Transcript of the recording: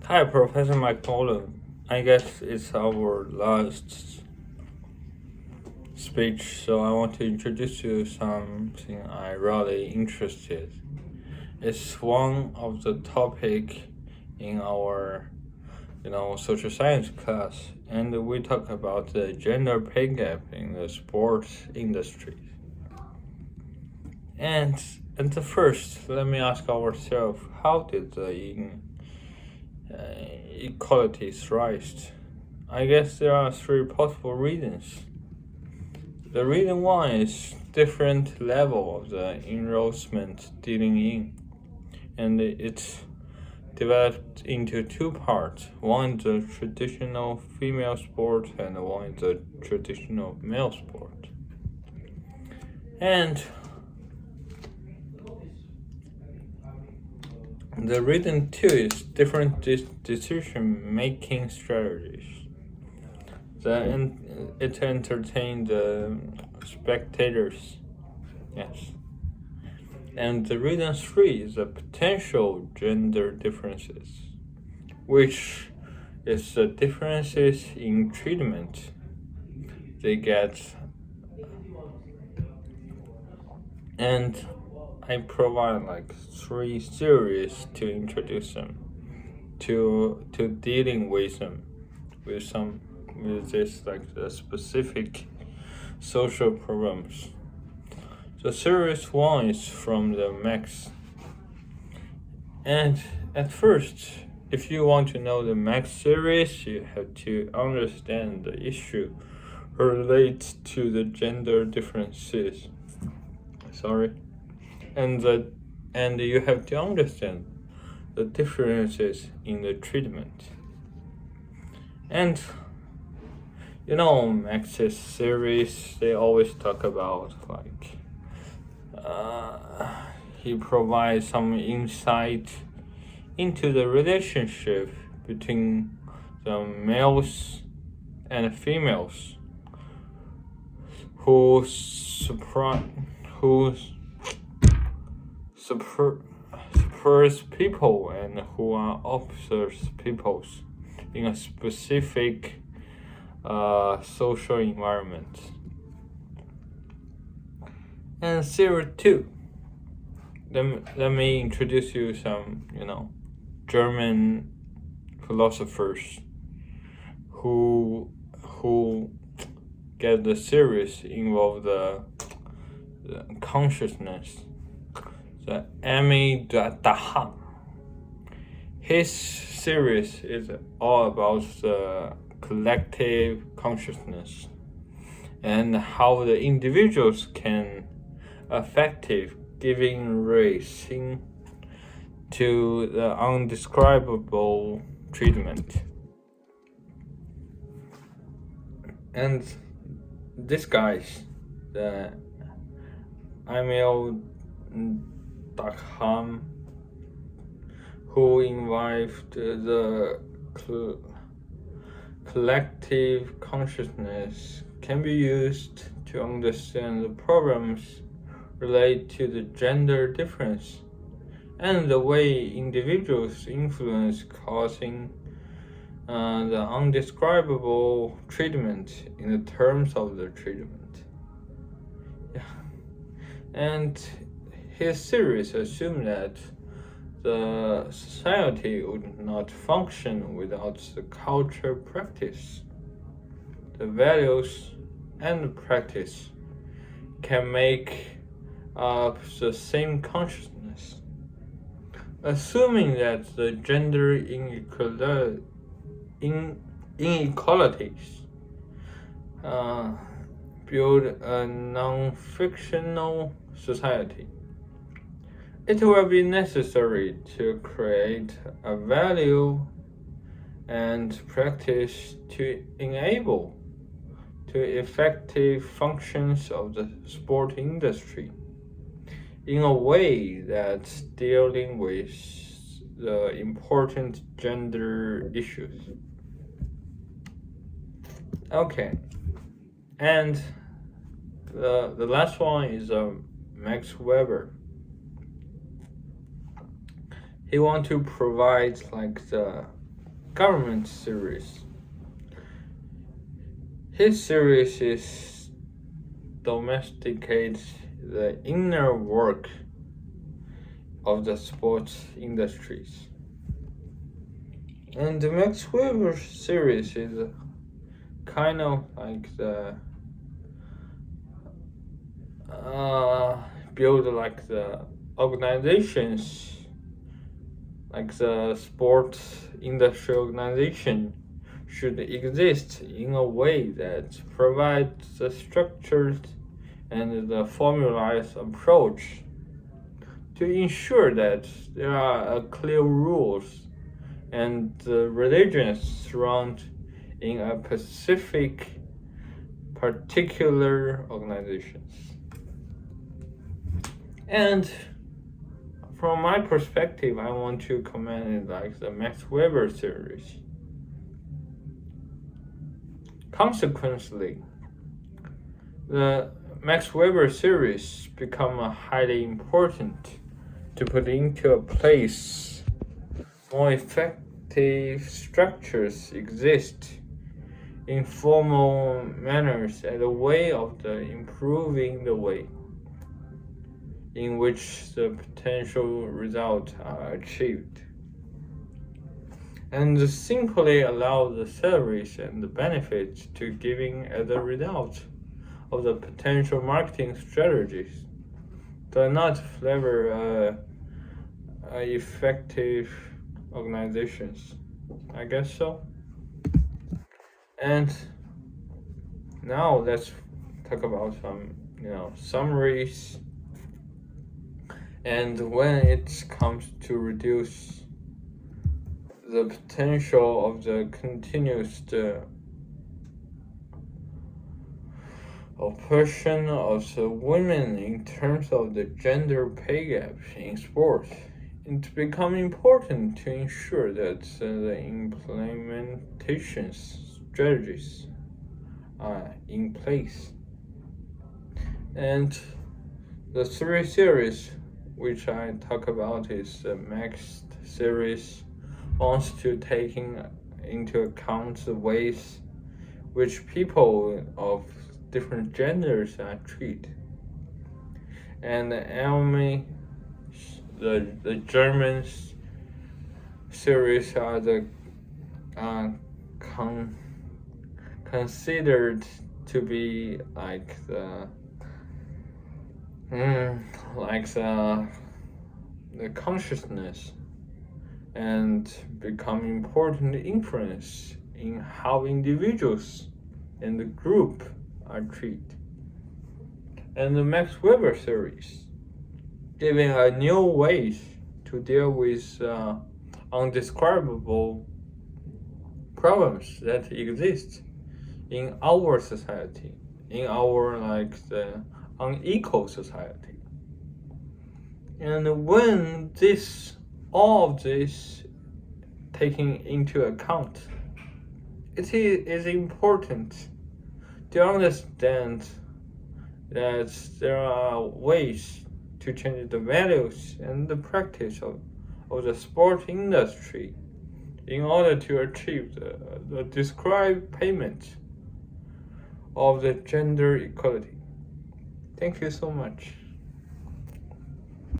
Hi, Professor Mike Nolan. I guess it's our last speech, so I want to introduce you something I really interested. It's one of the topic in our, social science class, and we talk about the gender pay gap in the sports industry. And at the first, let me ask ourselves, how did the equalities rise? I guess there are three possible reasons. The reason one is different level of the enrollment dealing in, and it's developed into two parts. One is the traditional female sport, and one is the traditional male sport. And the reason two is different decision-making strategies. It entertained the spectators, yes. And the reason three is the potential gender differences, which is the differences in treatment they get. And I provide like three theories to introduce them to dealing with them with this like the specific social problems. The series one is from the Max. And at first, if you want to know the Max series, you have to understand the issue relates to the gender differences. Sorry. And you have to understand the differences in the treatment. And Max's series, they always talk about like he provides some insight into the relationship between the males and females who supports people and who are opposite peoples in a specific social environment. And theory two. Let me introduce you some, German philosophers who get the series involve the consciousness. The Emile Durkheim. His series is all about the collective consciousness and how the individuals can effective giving rise to the undescribable treatment. And this guys, the Emile Durkheim, who involved the collective consciousness, can be used to understand the problems related to the gender difference and the way individuals influence causing the undescribable treatment in the terms of the treatment. Yeah. And his theories assume that the society would not function without the culture practice. The values and practice can make up the same consciousness. Assuming that the gender inequalities build a non-fictional society, it will be necessary to create a value and practice to enable to effective functions of the sport industry in a way that's dealing with the important gender issues. Okay, and the last one is Max Weber. He want to provide like the government series. His series is domesticate the inner work of the sports industries. And the Max Weber series is kind of like the build like the organizations, like the sports industry organization should exist in a way that provides the structured and the formalized approach to ensure that there are clear rules and religions surround in a particular organizations. And from my perspective, I want to comment it like the Max Weber series. Consequently, the Max Weber series become highly important to put into a place. More effective structures exist in formal manners as a way of improving the way in which the potential results are achieved, and simply allow the salaries and the benefits to giving as a result of the potential marketing strategies do not flavor effective organizations. I guess so. And now let's talk about some summaries. And when it comes to reduce the potential of the continuous oppression of the women in terms of the gender pay gap in sports, it becomes important to ensure that the implementation strategies are in place. And the three series which I talk about is the Max series wants to take into account the ways which people of different genders are treated. And the Elmi, the German series are considered to be like the consciousness and become important influence in how individuals and the group are treated. And the Max Weber series giving a new ways to deal with undescribable problems that exist in our society, in our the unequal society. And when all of this taken into account, it is important to understand that there are ways to change the values and the practice of the sport industry in order to achieve the described payment of the gender equality. Thank you so much.